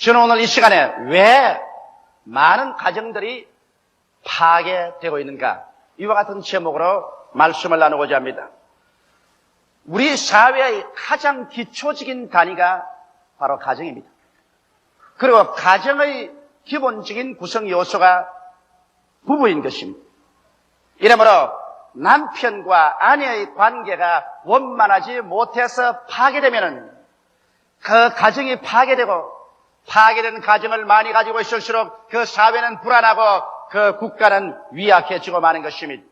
저는 오늘 이 시간에 왜 많은 가정들이 파괴되고 있는가, 이와 같은 제목으로 말씀을 나누고자 합니다. 우리 사회의 가장 기초적인 단위가 바로 가정입니다. 그리고 가정의 기본적인 구성 요소가 부부인 것입니다. 이러므로 남편과 아내의 관계가 원만하지 못해서 파괴되면은 그 가정이 파괴된 가정을 많이 가지고 있을수록 그 사회는 불안하고 그 국가는 위약해지고 마는 것입니다.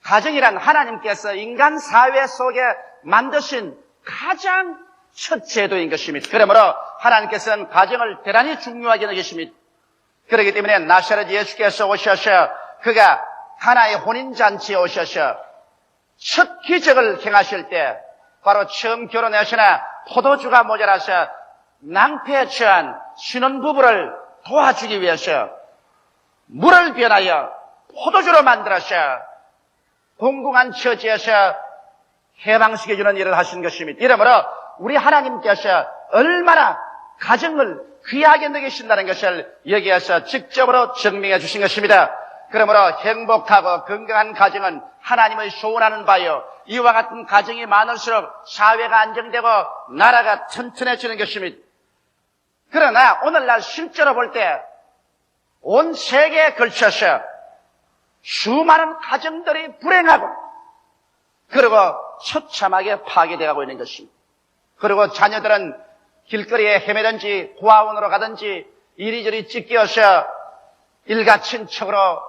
가정이란 하나님께서 인간 사회 속에 만드신 가장 첫 제도인 것입니다. 그러므로 하나님께서는 가정을 대단히 중요하게 여기십니다. 그렇기 때문에 나사렛 예수께서 오셔서 그가 하나의 혼인잔치에 오셔서 첫 기적을 행하실 때 바로 처음 결혼하시나 포도주가 모자라서 낭패에 처한 신혼부부를 도와주기 위해서 물을 변하여 포도주로 만들어서 공공한 처지에서 해방시켜주는 일을 하신 것입니다. 이러므로 우리 하나님께서 얼마나 가정을 귀하게 여기신다는 것을 여기에서 직접으로 증명해 주신 것입니다. 그러므로 행복하고 건강한 가정은 하나님의 소원하는 바요, 이와 같은 가정이 많을수록 사회가 안정되고 나라가 튼튼해지는 것입니다. 그러나 오늘날 실제로 볼 때 온 세계에 걸쳐서 수많은 가정들이 불행하고 그리고 처참하게 파괴되어가고 있는 것입니다. 그리고 자녀들은 길거리에 헤매든지 고아원으로 가든지 이리저리 찢겨서 일가친척으로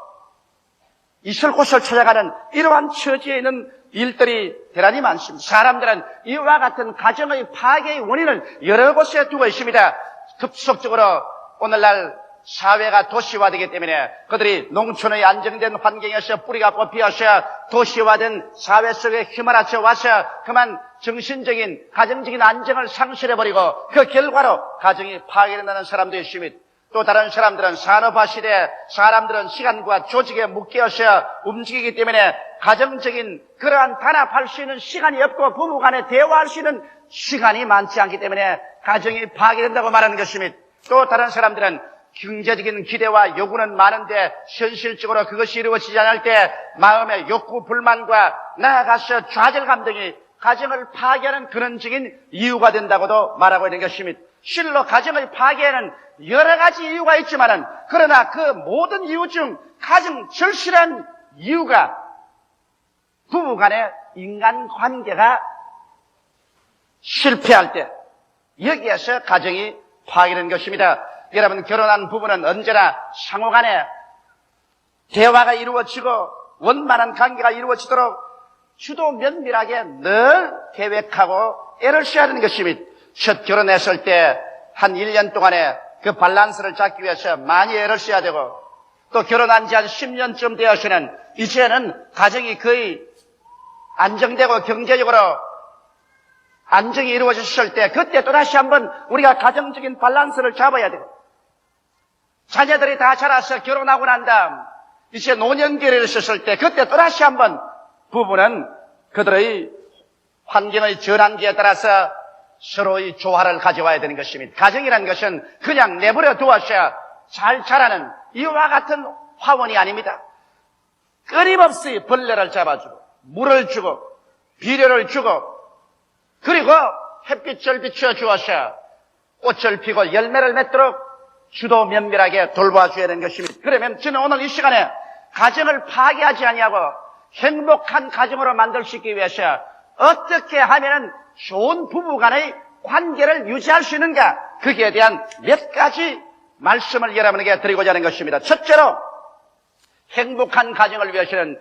있을 곳을 찾아가는 이러한 처지에 있는 일들이 대단히 많습니다. 사람들은 이와 같은 가정의 파괴의 원인을 여러 곳에 두고 있습니다. 급속적으로 오늘날 사회가 도시화되기 때문에 그들이 농촌의 안정된 환경에서 뿌리가 뽑혀서 도시화된 사회 속에 휘말아쳐 와서 그만 정신적인 가정적인 안정을 상실해버리고 그 결과로 가정이 파괴된다는 사람도 있습니다. 또 다른 사람들은 산업화 시대에 사람들은 시간과 조직에 묶여서 움직이기 때문에 가정적인 그러한 단합할 수 있는 시간이 없고 부부 간에 대화할 수 있는 시간이 많지 않기 때문에 가정이 파괴된다고 말하는 것입니다. 또 다른 사람들은 경제적인 기대와 요구는 많은데 현실적으로 그것이 이루어지지 않을 때 마음의 욕구, 불만과 나아가서 좌절감 등이 가정을 파괴하는 근원적인 이유가 된다고도 말하고 있는 것입니다. 실로 가정의 파괴에는 여러 가지 이유가 있지만은 그러나 그 모든 이유 중 가장 절실한 이유가 부부 간의 인간관계가 실패할 때 여기에서 가정이 파괴되는 것입니다. 여러분, 결혼한 부부는 언제나 상호간에 대화가 이루어지고 원만한 관계가 이루어지도록 주도 면밀하게 늘 계획하고 애를 써야 하는 것입니다. 첫 결혼했을 때 한 1년 동안에 그 밸런스를 잡기 위해서 많이 애를 써야 되고 또 결혼한 지 한 10년쯤 되어서는 이제는 가정이 거의 안정되고 경제적으로 안정이 이루어졌을 때 그때 또다시 한번 우리가 가정적인 밸런스를 잡아야 되고 자녀들이 다 자라서 결혼하고 난 다음 이제 노년기를 있었을 때 그때 또다시 한번 부부는 그들의 환경의 전환기에 따라서 서로의 조화를 가져와야 되는 것입니다. 가정이라는 것은 그냥 내버려 두어서 잘 자라는 이와 같은 화원이 아닙니다. 끊임없이 벌레를 잡아주고 물을 주고 비료를 주고 그리고 햇빛을 비추어 주어서 꽃을 피고 열매를 맺도록 주도 면밀하게 돌봐줘야 되는 것입니다. 그러면 저는 오늘 이 시간에 가정을 파괴하지 아니하고 행복한 가정으로 만들 수 있기 위해서 어떻게 하면은 좋은 부부간의 관계를 유지할 수 있는가, 거기에 대한 몇 가지 말씀을 여러분에게 드리고자 하는 것입니다. 첫째로 행복한 가정을 위해서는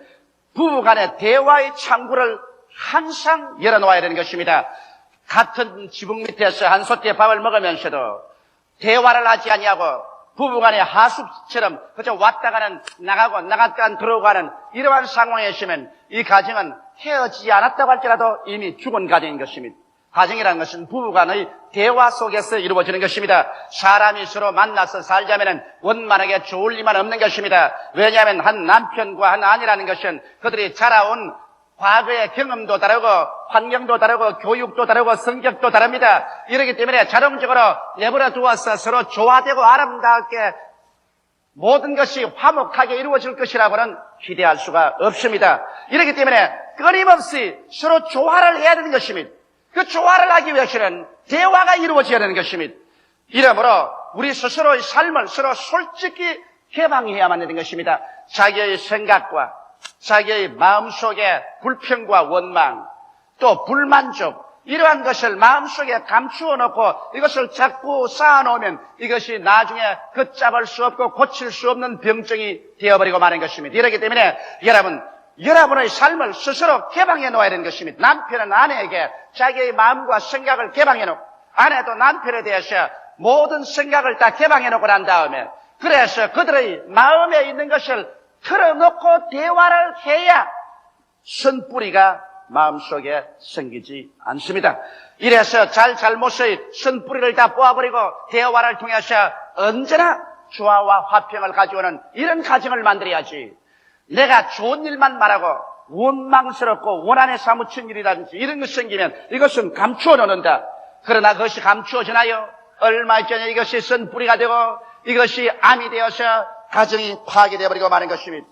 부부간의 대화의 창구를 항상 열어놓아야 되는 것입니다. 같은 지붕 밑에서 한 솥에 밥을 먹으면서도 대화를 하지 아니하고 부부간의 하숙처럼 그저 왔다 가는 나가고 나갔다 들어오고 하는 이러한 상황에 있으면 이 가정은 헤어지지 않았다고 할지라도 이미 죽은 가정인 것입니다. 가정이라는 것은 부부간의 대화 속에서 이루어지는 것입니다. 사람이 서로 만나서 살자면 원만하게 좋을 리만 없는 것입니다. 왜냐하면 한 남편과 한 아내라는 것은 그들이 자라온 과거의 경험도 다르고 환경도 다르고 교육도 다르고 성격도 다릅니다. 이렇기 때문에 자동적으로 내버려 두어서 서로 조화되고 아름답게 모든 것이 화목하게 이루어질 것이라고는 기대할 수가 없습니다. 이렇기 때문에 끊임없이 서로 조화를 해야 되는 것입니다. 그 조화를 하기 위해서는 대화가 이루어져야 되는 것입니다. 이러므로 우리 스스로의 삶을 서로 솔직히 개방해야만 되는 것입니다. 자기의 생각과 자기의 마음속에 불평과 원망, 또 불만족, 이러한 것을 마음속에 감추어 놓고 이것을 자꾸 쌓아놓으면 이것이 나중에 걷잡을 수 없고 고칠 수 없는 병증이 되어버리고 마는 것입니다. 이렇기 때문에 여러분의 삶을 스스로 개방해 놓아야 되는 것입니다. 남편은 아내에게 자기의 마음과 생각을 개방해 놓고, 아내도 남편에 대해서 모든 생각을 다 개방해 놓고 난 다음에, 그래서 그들의 마음에 있는 것을 털어놓고 대화를 해야 선뿌리가 마음속에 생기지 않습니다. 이래서 잘못의 선뿌리를 다 뽑아버리고 대화를 통해서 언제나 조화와 화평을 가져오는 이런 가정을 만들어야지. 내가 좋은 일만 말하고 원망스럽고 원한에 사무친 일이라든지 이런 것이 생기면 이것은 감추어 놓는다. 그러나 그것이 감추어지나요? 얼마 전에 이것이 선뿌리가 되고 이것이 암이 되어서 가정이 파괴되어버리고 마는 것입니다.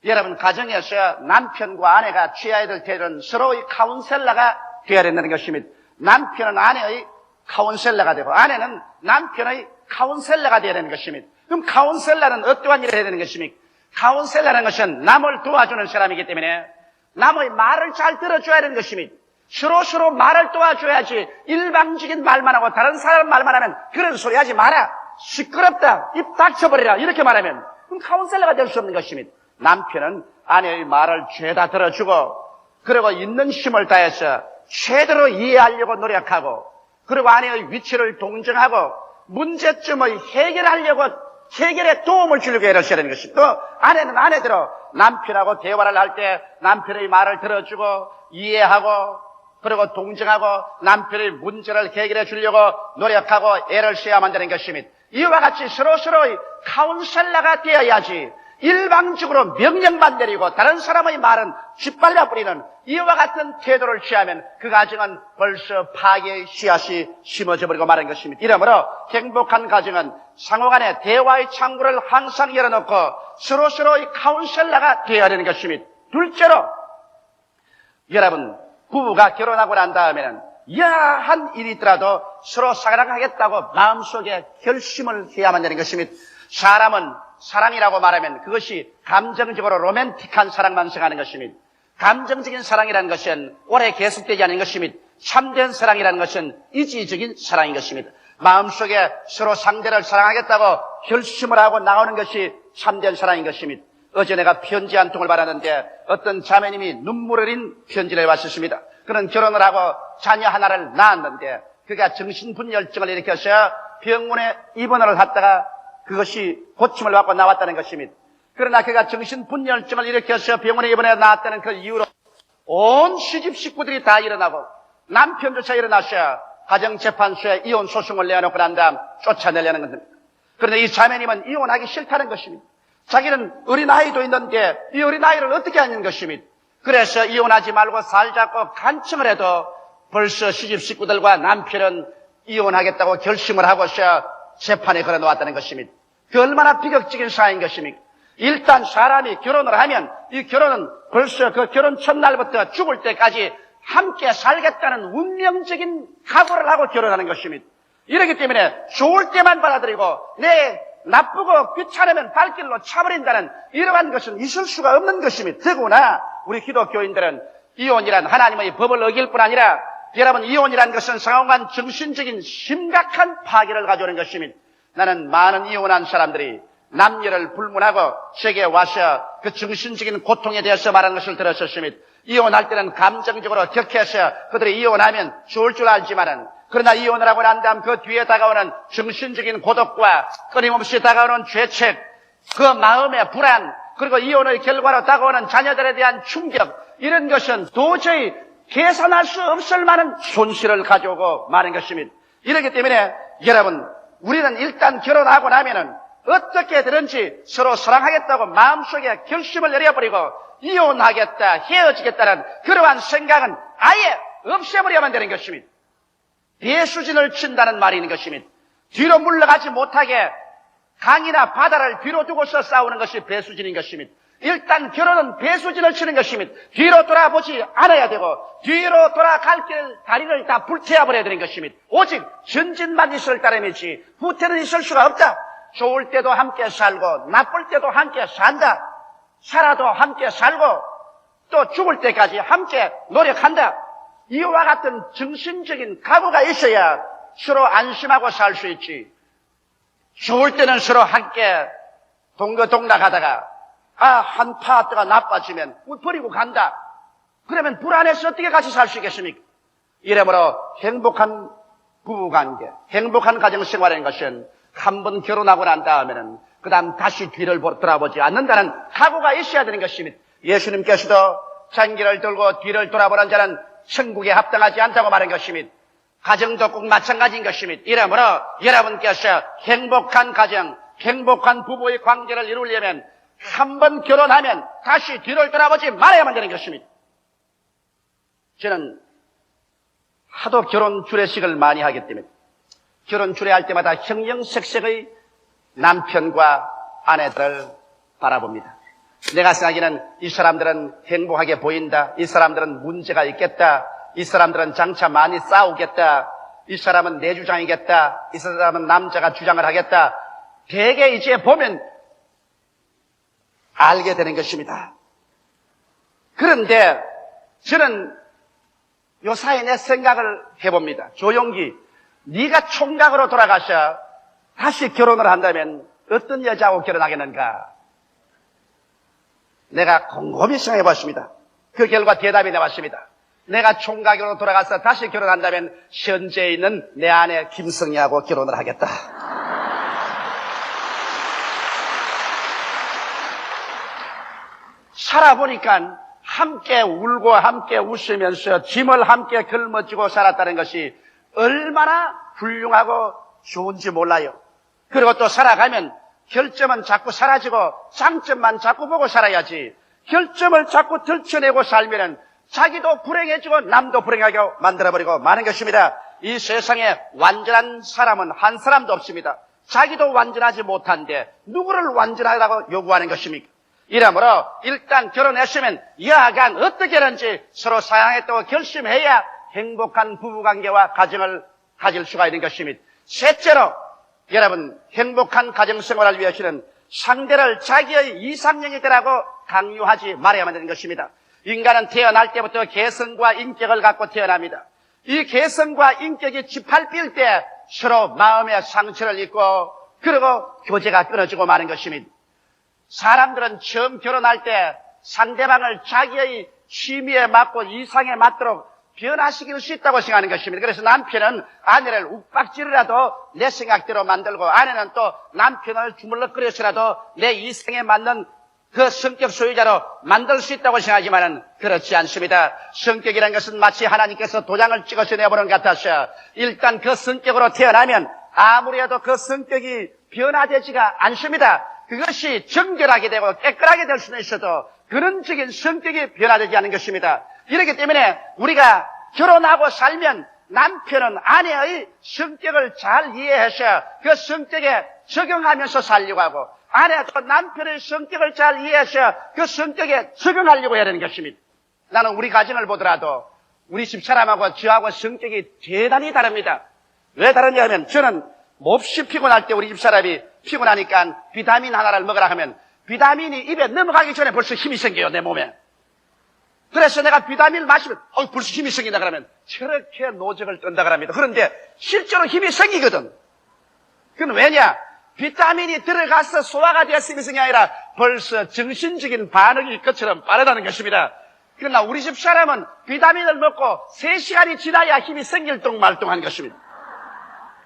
여러분, 가정에서 남편과 아내가 취해야 될 때는 서로의 카운셀러가 되어야 된다는 것입니다. 남편은 아내의 카운셀러가 되고 아내는 남편의 카운셀러가 되어야 되는 것입니다. 그럼 카운셀러는 어떠한 일을 해야 되는 것입니까? 카운셀러라는 것은 남을 도와주는 사람이기 때문에 남의 말을 잘 들어줘야 되는 것입니다. 서로 말을 도와줘야지 일방적인 말만 하고 다른 사람 말만 하면 그런 소리 하지 마라, 시끄럽다, 입 닥쳐버리라 이렇게 말하면 그럼 카운셀러가 될 수 없는 것입니다. 남편은 아내의 말을 죄다 들어주고 그리고 있는 힘을 다해서 최대로 이해하려고 노력하고 그리고 아내의 위치를 동정하고 문제점을 해결에 도움을 주려고 애를 써야 되는 것입니다. 또 아내는 아내대로 남편하고 대화를 할 때 남편의 말을 들어주고 이해하고 그리고 동정하고 남편의 문제를 해결해 주려고 노력하고 애를 써야만 되는 것입니다. 이와 같이 서로서로의 카운셀러가 되어야지 일방적으로 명령만 내리고 다른 사람의 말은 짓밟아 버리는 이와 같은 태도를 취하면 그 가정은 벌써 파괴의 씨앗이 심어져 버리고 마는 것입니다. 이러므로 행복한 가정은 상호간에 대화의 창구를 항상 열어놓고 서로서로의 카운셀러가 되어야 되는 것입니다. 둘째로 여러분, 부부가 결혼하고 난 다음에는 야한 일이 있더라도 서로 사랑하겠다고 마음속에 결심을 해야만 되는 것입니다. 사람은 사랑이라고 말하면 그것이 감정적으로 로맨틱한 사랑만 생각하는 것입니다. 감정적인 사랑이라는 것은 오래 계속되지 않는 것입니다. 참된 사랑이라는 것은 이지적인 사랑인 것입니다. 마음속에 서로 상대를 사랑하겠다고 결심을 하고 나오는 것이 참된 사랑인 것입니다. 어제 내가 편지 한 통을 받았는데 어떤 자매님이 눈물을 흘린 편지를 왔었습니다. 그는 결혼을 하고 자녀 하나를 낳았는데 그가 정신분열증을 일으켜서 병원에 입원을 했다가 그것이 고침을 받고 나왔다는 것입니다. 그러나 그가 정신분열증을 일으켜서 병원에 입원해 나왔다는 그 이유로 온 시집 식구들이 다 일어나고 남편조차 일어나서 가정재판소에 이혼 소송을 내놓고 난 다음 쫓아내려는 겁니다. 그런데 이 자매님은 이혼하기 싫다는 것입니다. 자기는 어린아이도 있는데 이 어린아이를 어떻게 하는 것입니다. 그래서 이혼하지 말고 살자고 간청을 해도 벌써 시집 식구들과 남편은 이혼하겠다고 결심을 하고서 재판에 걸어놓았다는 것입니다. 그 얼마나 비극적인 사회인 것입니까? 일단 사람이 결혼을 하면 이 결혼은 벌써 그 결혼 첫날부터 죽을 때까지 함께 살겠다는 운명적인 각오를 하고 결혼하는 것입니다. 이렇기 때문에 좋을 때만 받아들이고 내 나쁘고 귀찮으면 발길로 차버린다는 이러한 것은 있을 수가 없는 것입니다. 더구나 우리 기독교인들은 이혼이란 하나님의 법을 어길 뿐 아니라 여러분, 이혼이란 것은 상호간 정신적인 심각한 파괴를 가져오는 것입니다. 나는 많은 이혼한 사람들이 남녀를 불문하고 제게 와서 그 정신적인 고통에 대해서 말하는 것을 들었었습니다. 이혼할 때는 감정적으로 격해서 그들이 이혼하면 좋을 줄 알지만은 그러나 이혼을 하고 난 다음 그 뒤에 다가오는 정신적인 고독과 끊임없이 다가오는 죄책, 그 마음의 불안, 그리고 이혼의 결과로 다가오는 자녀들에 대한 충격, 이런 것은 도저히 계산할 수 없을 만한 손실을 가져오고 마는 것입니다. 이렇기 때문에 여러분, 우리는 일단 결혼하고 나면은 어떻게 되든지 서로 사랑하겠다고 마음속에 결심을 내려버리고 이혼하겠다, 헤어지겠다는 그러한 생각은 아예 없애버려야만 되는 것입니다. 배수진을 친다는 말이 있는 것입니다. 뒤로 물러가지 못하게 강이나 바다를 뒤로 두고서 싸우는 것이 배수진인 것입니다. 일단 결혼은 배수진을 치는 것입니다. 뒤로 돌아보지 않아야 되고 뒤로 돌아갈 길 다리를 다 불태워버려야 되는 것입니다. 오직 전진만 있을 따름이지 후퇴는 있을 수가 없다. 좋을 때도 함께 살고 나쁠 때도 함께 산다. 살아도 함께 살고 또 죽을 때까지 함께 노력한다. 이와 같은 정신적인 각오가 있어야 서로 안심하고 살 수 있지. 좋을 때는 서로 함께 동거동락하다가 한 파트가 나빠지면 버리고 간다. 그러면 불안해서 어떻게 같이 살 수 있겠습니까? 이러므로 행복한 부부관계, 행복한 가정생활인 것은 한 번 결혼하고 난 다음에는 그 다음 다시 뒤를 돌아보지 않는다는 각오가 있어야 되는 것입니다. 예수님께서도 잔기를 들고 뒤를 돌아보는 자는 천국에 합당하지 않다고 말한 것입니다. 가정도 꼭 마찬가지인 것입니다. 이러므로 여러분께서 행복한 가정, 행복한 부부의 관계를 이루려면 한 번 결혼하면 다시 뒤를 돌아보지 말아야만 되는 것입니다. 저는 하도 결혼 주례식을 많이 하기 때문에 결혼 주례할 때마다 형형색색의 남편과 아내들을 바라봅니다. 내가 생각하기에는 이 사람들은 행복하게 보인다. 이 사람들은 문제가 있겠다. 이 사람들은 장차 많이 싸우겠다. 이 사람은 내 주장이겠다. 이 사람은 남자가 주장을 하겠다. 대개 이제 보면 알게 되는 것입니다. 그런데 저는 요사이 내 생각을 해봅니다. 조용기, 네가 총각으로 돌아가셔 다시 결혼을 한다면 어떤 여자하고 결혼하겠는가? 내가 곰곰이 생각해봤습니다. 그 결과 대답이 나왔습니다. 내가 총각으로 돌아가서 다시 결혼한다면 현재에 있는 내 아내 김성희하고 결혼을 하겠다. 살아보니까 함께 울고 함께 웃으면서 짐을 함께 걸머쥐고 살았다는 것이 얼마나 훌륭하고 좋은지 몰라요. 그리고 또 살아가면 결점은 자꾸 사라지고 장점만 자꾸 보고 살아야지. 결점을 자꾸 들춰내고 살면은 자기도 불행해지고 남도 불행하게 만들어버리고 마는 것입니다. 이 세상에 완전한 사람은 한 사람도 없습니다. 자기도 완전하지 못한데 누구를 완전하다고 요구하는 것입니까? 이러므로 일단 결혼했으면 여하간 어떻게든지 서로 사랑했다고 결심해야 행복한 부부관계와 가정을 가질 수가 있는 것입니다. 셋째로 여러분 행복한 가정생활을 위해서는 상대를 자기의 이상형이 되라고 강요하지 말아야만 되는 것입니다. 인간은 태어날 때부터 개성과 인격을 갖고 태어납니다. 이 개성과 인격이 짓밟힐 때 서로 마음의 상처를 입고 그리고 교제가 끊어지고 마는 것입니다. 사람들은 처음 결혼할 때 상대방을 자기의 취미에 맞고 이상에 맞도록 변화시킬 수 있다고 생각하는 것입니다. 그래서 남편은 아내를 욱박지르라도 내 생각대로 만들고 아내는 또 남편을 주물럭거려서라도 내 이성에 맞는 그 성격 소유자로 만들 수 있다고 생각하지만 그렇지 않습니다. 성격이라는 것은 마치 하나님께서 도장을 찍어서 내보는 것 같아서 일단 그 성격으로 태어나면 아무리 해도 그 성격이 변화되지가 않습니다. 그것이 정결하게 되고 깨끗하게 될 수는 있어도 근원적인 성격이 변화되지 않는 것입니다. 이렇기 때문에 우리가 결혼하고 살면 남편은 아내의 성격을 잘 이해해서 그 성격에 적용하면서 살려고 하고 아내도 남편의 성격을 잘 이해해서 그 성격에 적용하려고 해야 되는 것입니다. 나는 우리 가정을 보더라도 우리 집사람하고 저하고 성격이 대단히 다릅니다. 왜 다르냐 하면 저는 몹시 피곤할 때 우리 집사람이 피곤하니까 비타민 하나를 먹으라 하면 비타민이 입에 넘어가기 전에 벌써 힘이 생겨요, 내 몸에. 그래서 내가 비타민을 마시면 벌써 힘이 생긴다 그러면 저렇게 노적을 뜬다 그럽니다. 그런데 실제로 힘이 생기거든. 그건 왜냐? 비타민이 들어가서 소화가 되었음이 생이 아니라 벌써 정신적인 반응이 것처럼 빠르다는 것입니다. 그러나 우리 집 사람은 비타민을 먹고 3시간이 지나야 힘이 생길 똥말똥한 것입니다.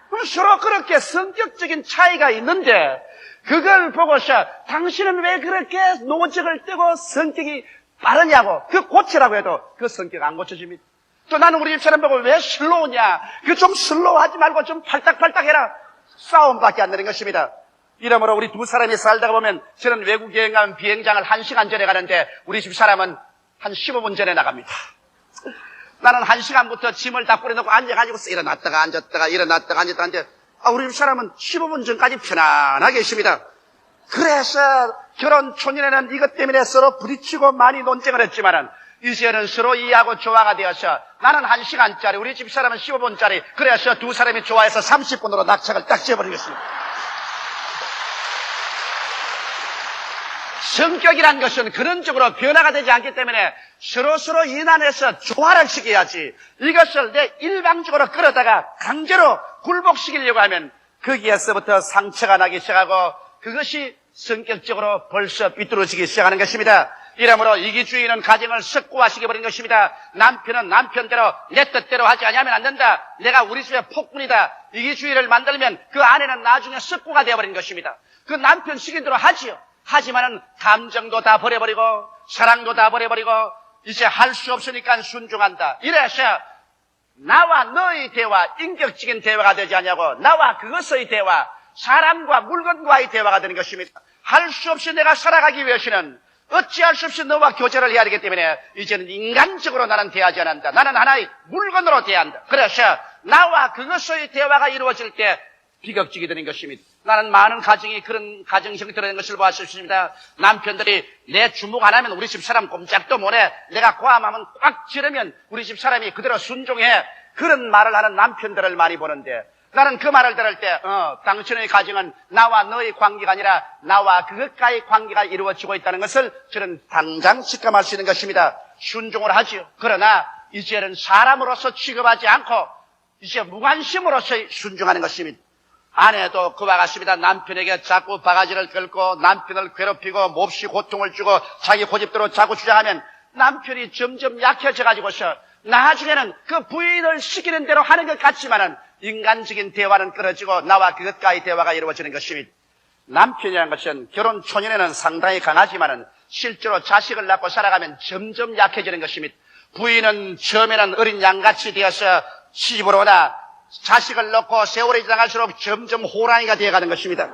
그럼 서로 그렇게 성격적인 차이가 있는데 그걸 보고서 당신은 왜 그렇게 노적을 뜨고 성격이 빠르냐고 그 고치라고 해도 그 성격 안 고쳐집니다. 또 나는 우리 집사람 보고 왜 슬로우냐 그 좀 슬로우하지 말고 좀 팔딱팔딱 해라 싸움밖에 안 되는 것입니다. 이러므로 우리 두 사람이 살다가 보면 저는 외국 여행 가면 비행장을 1시간 전에 가는데 우리 집 사람은 한 15분 전에 나갑니다. 나는 1시간부터 짐을 다 뿌려놓고 앉아가지고 일어났다가 앉았다가 일어났다가 앉았다가 우리 집 사람은 15분 전까지 편안하게 있습니다. 그래서 결혼 초년에는 이것 때문에 서로 부딪히고 많이 논쟁을 했지만은 이제는 서로 이해하고 조화가 되어서 나는 1시간짜리 우리 집 사람은 15분짜리 그래서 두 사람이 좋아해서 30분으로 낙착을 딱 지어버리겠습니다. 성격이란 것은 그런 쪽으로 변화가 되지 않기 때문에 서로 인한해서 조화를 시켜야지 이것을 내 일방적으로 끌어다가 강제로 굴복시키려고 하면 거기에서부터 상처가 나기 시작하고 그것이 성격적으로 벌써 삐뚤어지기 시작하는 것입니다. 이러므로 이기주의는 가정을 석고화시켜버린 것입니다. 남편은 남편대로 내 뜻대로 하지 않으면 안 된다. 내가 우리 집의 폭군이다. 이기주의를 만들면 그 아내는 나중에 석고가 되어버린 것입니다. 그 남편 시킨 대로 하지요. 하지만은 감정도 다 버려버리고 사랑도 다 버려버리고 이제 할 수 없으니까 순종한다. 이래서 나와 너의 대화, 인격적인 대화가 되지 않냐고 나와 그것의 대화, 사람과 물건과의 대화가 되는 것입니다. 할 수 없이 내가 살아가기 위해서는 어찌할 수 없이 너와 교제를 해야 되기 때문에 이제는 인간적으로 나는 대하지 않는다. 나는 하나의 물건으로 대한다. 그래서 나와 그것의 대화가 이루어질 때 비극적이 되는 것입니다. 나는 많은 가정이 그런 가정 형태로 된 것을 보았습니다. 남편들이 내 주목 안 하면 우리 집 사람 꼼짝도 못해. 내가 고함하면 꽉 지르면 우리 집 사람이 그대로 순종해. 그런 말을 하는 남편들을 많이 보는데 나는 그 말을 들을 때 당신의 가정은 나와 너의 관계가 아니라 나와 그것과의 관계가 이루어지고 있다는 것을 저는 당장 직감할 수 있는 것입니다. 순종을 하지요. 그러나 이제는 사람으로서 취급하지 않고 이제 무관심으로서 순종하는 것입니다. 아내도 그와 같습니다. 남편에게 자꾸 바가지를 긁고 남편을 괴롭히고 몹시 고통을 주고 자기 고집대로 자꾸 주장하면 남편이 점점 약해져가지고서 나중에는 그 부인을 시키는 대로 하는 것 같지만은 인간적인 대화는 끊어지고 나와 그것과의 대화가 이루어지는 것입니다. 남편이라는 것은 결혼 초년에는 상당히 강하지만은 실제로 자식을 낳고 살아가면 점점 약해지는 것입니다. 부인은 처음에는 어린 양같이 되어서 시집으로 오나 자식을 낳고 세월이 지나갈수록 점점 호랑이가 되어가는 것입니다.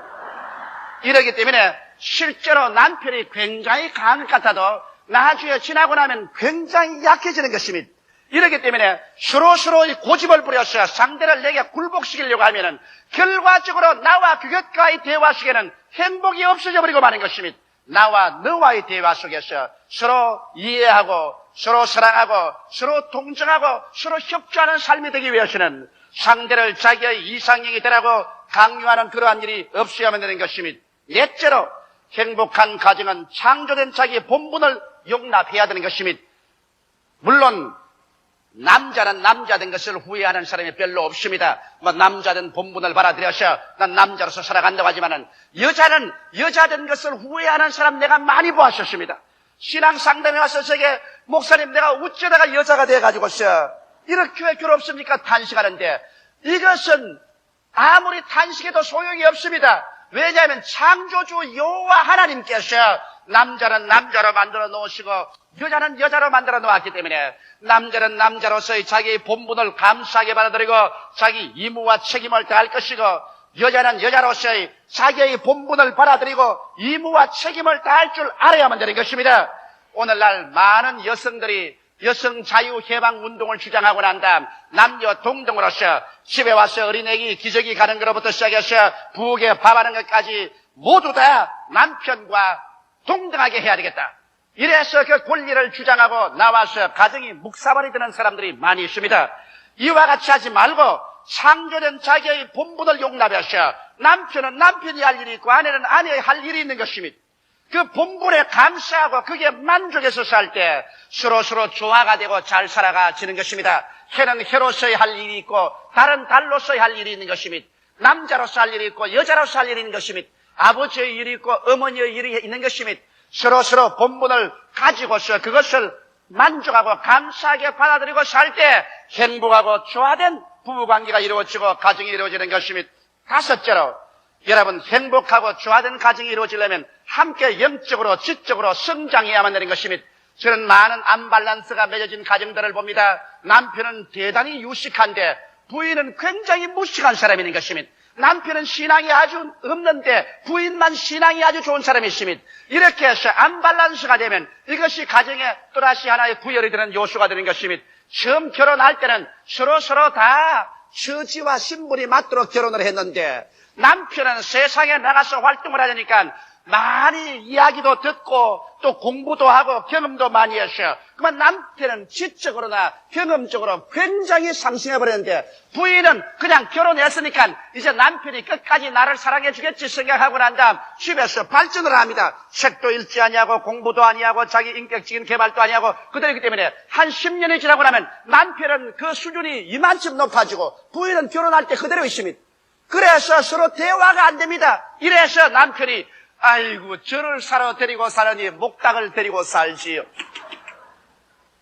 이러기 때문에 실제로 남편이 굉장히 강한 것 같아도 나중에 지나고 나면 굉장히 약해지는 것입니다. 이러기 때문에 서로서로의 고집을 부려서 상대를 내게 굴복시키려고 하면은 결과적으로 나와 그것과의 대화 속에는 행복이 없어져 버리고 마는 것입니다. 나와 너와의 대화 속에서 서로 이해하고 서로 사랑하고 서로 동정하고 서로 협조하는 삶이 되기 위해서는 상대를 자기의 이상형이 되라고 강요하는 그러한 일이 없어야만 되는 것입니다. 넷째로 행복한 가정은 창조된 자기의 본분을 용납해야 되는 것입니다. 물론 남자는 남자된 것을 후회하는 사람이 별로 없습니다. 남자된 본분을 받아들여서 난 남자로서 살아간다고 하지만은 여자는 여자된 것을 후회하는 사람 내가 많이 보았었습니다. 신앙 상담에 와서 저게 목사님 내가 어쩌다가 여자가 돼가지고서 이렇게 왜 괴롭습니까? 탄식하는데 이것은 아무리 탄식해도 소용이 없습니다. 왜냐하면 창조주 여호와 하나님께서 남자는 남자로 만들어 놓으시고 여자는 여자로 만들어 놓았기 때문에 남자는 남자로서의 자기의 본분을 감사하게 받아들이고 자기 임무와 책임을 다할 것이고 여자는 여자로서의 자기의 본분을 받아들이고 임무와 책임을 다할 줄 알아야만 되는 것입니다. 오늘날 많은 여성들이 여성 자유해방 운동을 주장하고 난 다음 남녀 동등으로서 집에 와서 어린애기 기저귀 가는 것부터 시작해서 부엌에 밥하는 것까지 모두 다 남편과 동등하게 해야 되겠다. 이래서 그 권리를 주장하고 나와서 가정이 묵사발이 되는 사람들이 많이 있습니다. 이와 같이 하지 말고 창조된 자기의 본분을 용납해서 남편은 남편이 할 일이 있고 아내는 아내의 할 일이 있는 것입니다. 그 본분에 감사하고 그게 만족해서 살 때 서로 조화가 되고 잘 살아가지는 것입니다. 해는 해로서의 할 일이 있고 달은 달로서의 할 일이 있는 것입니다. 남자로서 할 일이 있고 여자로서 할 일이 있는 것입니다. 아버지의 일이 있고 어머니의 일이 있는 것입니다. 서로 본분을 가지고서 그것을 만족하고 감사하게 받아들이고 살 때 행복하고 조화된 부부관계가 이루어지고 가정이 이루어지는 것입니다. 다섯째로 여러분 행복하고 조화된 가정이 이루어지려면 함께 영적으로 지적으로 성장해야만 되는 것입니다. 저는 많은 안밸런스가 맺어진 가정들을 봅니다. 남편은 대단히 유식한데 부인은 굉장히 무식한 사람이 있는 것입니다. 남편은 신앙이 아주 없는데 부인만 신앙이 아주 좋은 사람이십니다. 이렇게 해서 안밸런스가 되면 이것이 가정에 또다시 하나의 구열이 되는 요소가 되는 것입니다. 처음 결혼할 때는 서로 다 처지와 신분이 맞도록 결혼을 했는데 남편은 세상에 나가서 활동을 하려니까 많이 이야기도 듣고 또 공부도 하고 경험도 많이 했어요. 그러면 남편은 지적으로나 경험적으로 굉장히 상승해버렸는데 부인은 그냥 결혼했으니까 이제 남편이 끝까지 나를 사랑해 주겠지 생각하고 난 다음 집에서 발전을 합니다. 책도 읽지 아니하고 공부도 아니하고 자기 인격적인 개발도 아니하고 그들이기 때문에 한 10년이 지나고 나면 남편은 그 수준이 이만큼 높아지고 부인은 결혼할 때 그대로 있습니다. 그래서 서로 대화가 안 됩니다. 이래서 남편이 아이고 저를 사러 데리고 사느니 목닭을 데리고 살지요.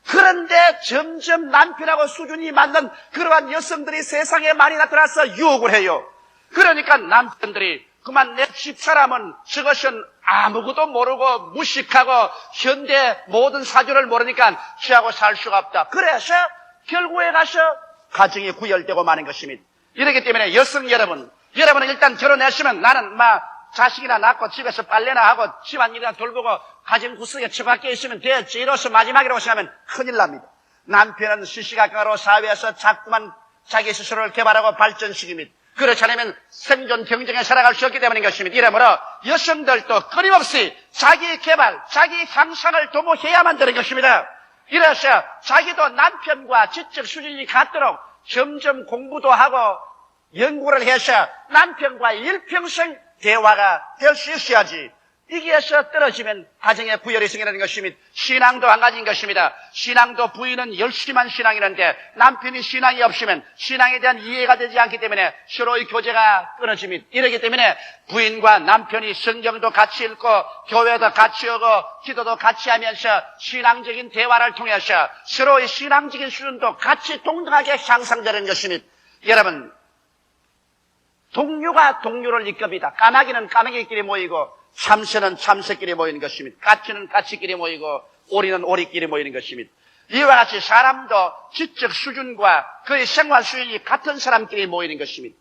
그런데 점점 남편하고 수준이 맞는 그러한 여성들이 세상에 많이 나타나서 유혹을 해요. 그러니까 남편들이 그만 내 집사람은 저것은 아무것도 모르고 무식하고 현대 모든 사주를 모르니까 취하고 살 수가 없다. 그래서 결국에 가서 가정이 구열되고 마는 것입니다. 이렇기 때문에 여성 여러분은 일단 결혼했으면 나는 자식이나 낳고 집에서 빨래나 하고 집안일이나 돌보고 가정 구석에 처박혀 있으면 됐지. 이로써 마지막이라고 생각하면 큰일 납니다. 남편은 시시각각으로 사회에서 자꾸만 자기 스스로를 개발하고 발전시킵니다. 그렇지 않으면 생존 경쟁에 살아갈 수 없기 때문인 것입니다. 이러므로 여성들도 끊임없이 자기 개발, 자기 향상을 도모해야만 되는 것입니다. 이래서 자기도 남편과 지적 수준이 같도록 점점 공부도 하고 연구를 해서 남편과 일평생 대화가 될 수 있어야지. 이게서 떨어지면 가정의 구열이 생기는 것입니다. 신앙도 한 가지인 것입니다. 신앙도 부인은 열심한 신앙이는데 남편이 신앙이 없으면 신앙에 대한 이해가 되지 않기 때문에 서로의 교제가 끊어집니다. 이러기 때문에 부인과 남편이 성경도 같이 읽고 교회도 같이 오고 기도도 같이 하면서 신앙적인 대화를 통해서 서로의 신앙적인 수준도 같이 동등하게 향상되는 것입니다. 여러분, 동류가 동류를 이끕니다. 까마귀는 까마귀끼리 모이고 참새는 참새끼리 모이는 것입니다. 까치는 까치끼리 모이고 오리는 오리끼리 모이는 것입니다. 이와 같이 사람도 지적 수준과 그의 생활 수준이 같은 사람끼리 모이는 것입니다.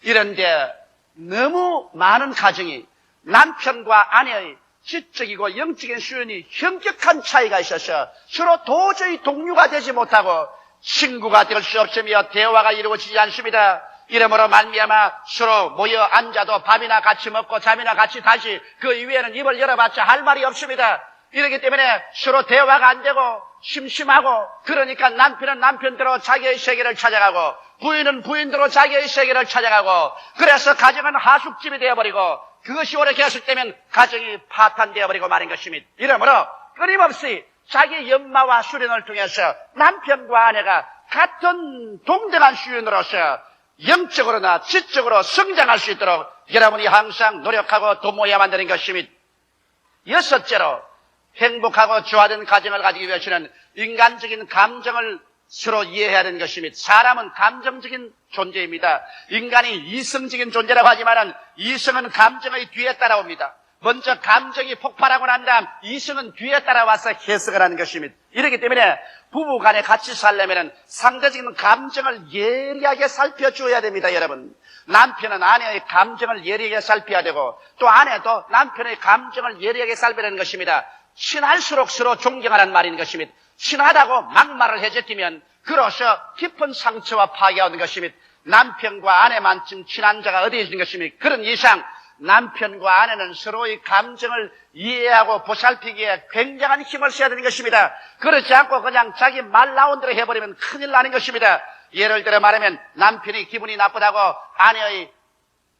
이런데 너무 많은 가정이 남편과 아내의 지적이고 영적인 수준이 현격한 차이가 있어서 서로 도저히 동류가 되지 못하고 친구가 될 수 없으며 대화가 이루어지지 않습니다. 이러므로 말미암아 서로 모여 앉아도 밥이나 같이 먹고 잠이나 같이 다시 그 이외에는 입을 열어봤자 할 말이 없습니다. 이렇기 때문에 서로 대화가 안 되고 심심하고 그러니까 남편은 남편대로 자기의 세계를 찾아가고 부인은 부인대로 자기의 세계를 찾아가고 그래서 가정은 하숙집이 되어버리고 그것이 오래 계속되면 가정이 파탄되어버리고 마는 것입니다. 이러므로 끊임없이 자기 연마와 수련을 통해서 남편과 아내가 같은 동등한 수준으로서 영적으로나 지적으로 성장할 수 있도록 여러분이 항상 노력하고 도모해야만 되는 것입니다. 여섯째로 행복하고 조화된 가정을 가지기 위해서는 인간적인 감정을 서로 이해해야 되는 것입니다. 사람은 감정적인 존재입니다. 인간이 이성적인 존재라고 하지만 이성은 감정의 뒤에 따라옵니다. 먼저 감정이 폭발하고 난 다음 이성은 뒤에 따라와서 해석을 하는 것입니다. 이렇기 때문에 부부간에 같이 살려면 상대적인 감정을 예리하게 살펴줘야 됩니다. 여러분, 남편은 아내의 감정을 예리하게 살펴야 되고 또 아내도 남편의 감정을 예리하게 살펴야 되는 것입니다. 친할수록 서로 존경하라는 말인 것입니다. 친하다고 막말을 해제끼면 그로서 깊은 상처와 파괴가 오는 것입니다. 남편과 아내만큼 친한 자가 어디 있는 것입니까? 그런 이상 남편과 아내는 서로의 감정을 이해하고 보살피기에 굉장한 힘을 써야 되는 것입니다. 그렇지 않고 그냥 자기 말 나온 대로 해버리면 큰일 나는 것입니다. 예를 들어 말하면 남편이 기분이 나쁘다고 아내의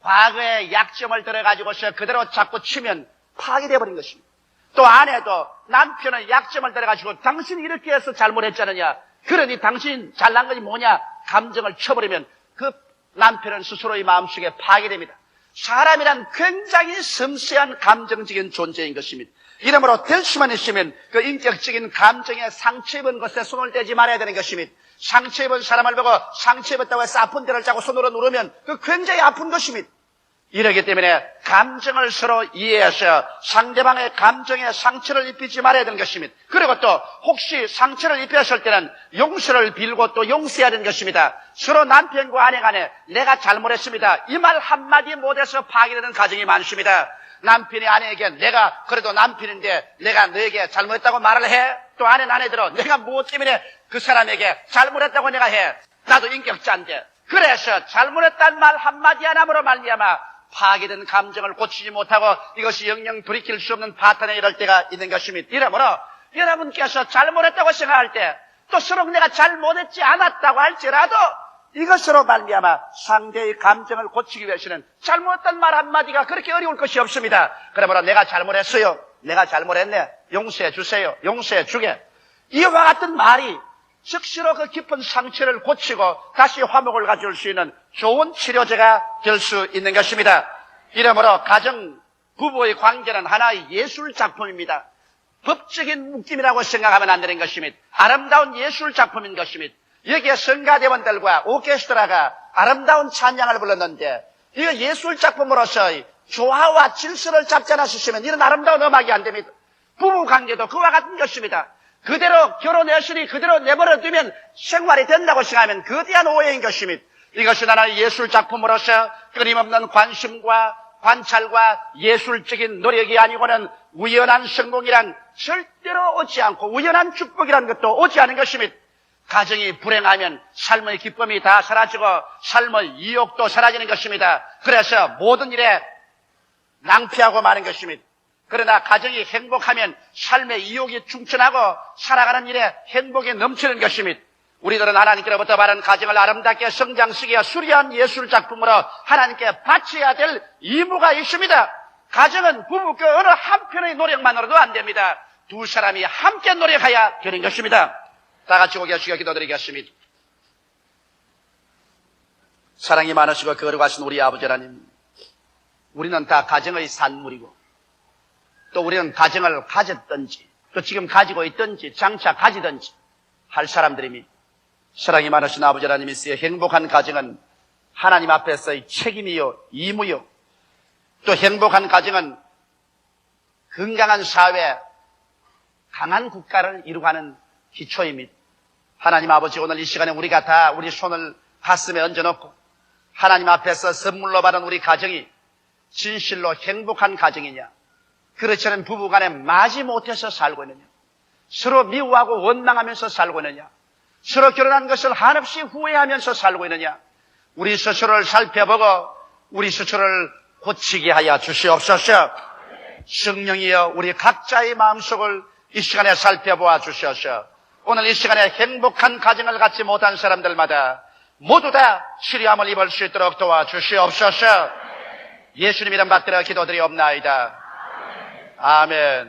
과거의 약점을 들어가지고서 그대로 자꾸 치면 파괴되어버린 것입니다. 또 아내도 남편의 약점을 들어가지고 당신이 이렇게 해서 잘못했잖느냐, 그러니 당신 잘난 것이 뭐냐 감정을 쳐버리면 그 남편은 스스로의 마음속에 파괴됩니다. 사람이란 굉장히 섬세한 감정적인 존재인 것입니다. 이러므로 될 수만 있으면 그 인격적인 감정에 상처 입은 것에 손을 대지 말아야 되는 것입니다. 상처 입은 사람을 보고 상처 입었다고 해서 아픈 데를 자고 손으로 누르면 그 굉장히 아픈 것입니다. 이러기 때문에 감정을 서로 이해해서 상대방의 감정에 상처를 입히지 말아야 되는 것입니다. 그리고 또 혹시 상처를 입혔을 때는 용서를 빌고 또 용서해야 되는 것입니다. 서로 남편과 아내 간에 내가 잘못했습니다, 이 말 한마디 못해서 파괴되는 가정이 많습니다. 남편이 아내에게 내가 그래도 남편인데 내가 너에게 잘못했다고 말을 해? 또 아내는 아내대로 내가 무엇 때문에 그 사람에게 잘못했다고 내가 해? 나도 인격자인데. 그래서 잘못했다는 말 한마디 하나로 말미암아 파괴된 감정을 고치지 못하고 이것이 영영 돌이킬 수 없는 파탄에 이를 때가 있는 것입니다. 이러므로 여러분께서 잘못했다고 생각할 때 또 서로 내가 잘못했지 않았다고 할지라도 이것으로 말미암아 상대의 감정을 고치기 위해서는 잘못했다는 말 한마디가 그렇게 어려울 것이 없습니다. 그러므로 내가 잘못했어요, 내가 잘못했네, 용서해 주세요, 용서해 주게, 이와 같은 말이 즉시로 그 깊은 상처를 고치고 다시 화목을 가져올 수 있는 좋은 치료제가 될 수 있는 것입니다. 이러므로 가정, 부부의 관계는 하나의 예술 작품입니다. 법적인 묶임이라고 생각하면 안 되는 것입니다. 아름다운 예술 작품인 것입니다. 여기에 성가대원들과 오케스트라가 아름다운 찬양을 불렀는데 이거 예술 작품으로서의 조화와 질서를 잡지 않았으면 이런 아름다운 음악이 안 됩니다. 부부 관계도 그와 같은 것입니다. 그대로 결혼했으니 그대로 내버려두면 생활이 된다고 생각하면 거대한 오해인 것입니다. 이것은 하나의 예술 작품으로서 끊임없는 관심과 관찰과 예술적인 노력이 아니고는 우연한 성공이란 절대로 오지 않고 우연한 축복이라는 것도 오지 않은 것입니다. 가정이 불행하면 삶의 기쁨이 다 사라지고 삶의 이욕도 사라지는 것입니다. 그래서 모든 일에 낭피하고 마는 것입니다. 그러나 가정이 행복하면 삶의 이욕이 충천하고 살아가는 일에 행복이 넘치는 것입니다. 우리들은 하나님께로부터 받은 가정을 아름답게 성장시키어 수려한 예술 작품으로 하나님께 바쳐야 될 의무가 있습니다. 가정은 부부 그 어느 한편의 노력만으로도 안 됩니다. 두 사람이 함께 노력해야 되는 것입니다. 다 같이 고개 숙여 기도드리겠습니다. 사랑이 많으시고 거룩하신 우리 아버지 하나님, 우리는 다 가정의 산물이고 또 우리는 가정을 가졌든지 또 지금 가지고 있든지 장차 가지든지 할 사람들입니다. 사랑이 많으신 아버지 하나님이시여, 행복한 가정은 하나님 앞에서의 책임이요 의무요, 또 행복한 가정은 건강한 사회, 강한 국가를 이루가는 기초입니다. 하나님 아버지, 오늘 이 시간에 우리가 다 우리 손을 가슴에 얹어놓고 하나님 앞에서 선물로 받은 우리 가정이 진실로 행복한 가정이냐, 그렇지 않은 부부간에 마지못해서 살고 있느냐, 서로 미워하고 원망하면서 살고 있느냐, 서로 결혼한 것을 한없이 후회하면서 살고 있느냐, 우리 스스로를 살펴보고 우리 스스로를 고치게 하여 주시옵소서. 성령이여, 우리 각자의 마음속을 이 시간에 살펴보아 주시옵소서. 오늘 이 시간에 행복한 가정을 갖지 못한 사람들마다 모두 다 치료함을 입을 수 있도록 도와주시옵소서. 예수님 이름 받들어 기도드리옵나이다. 아멘.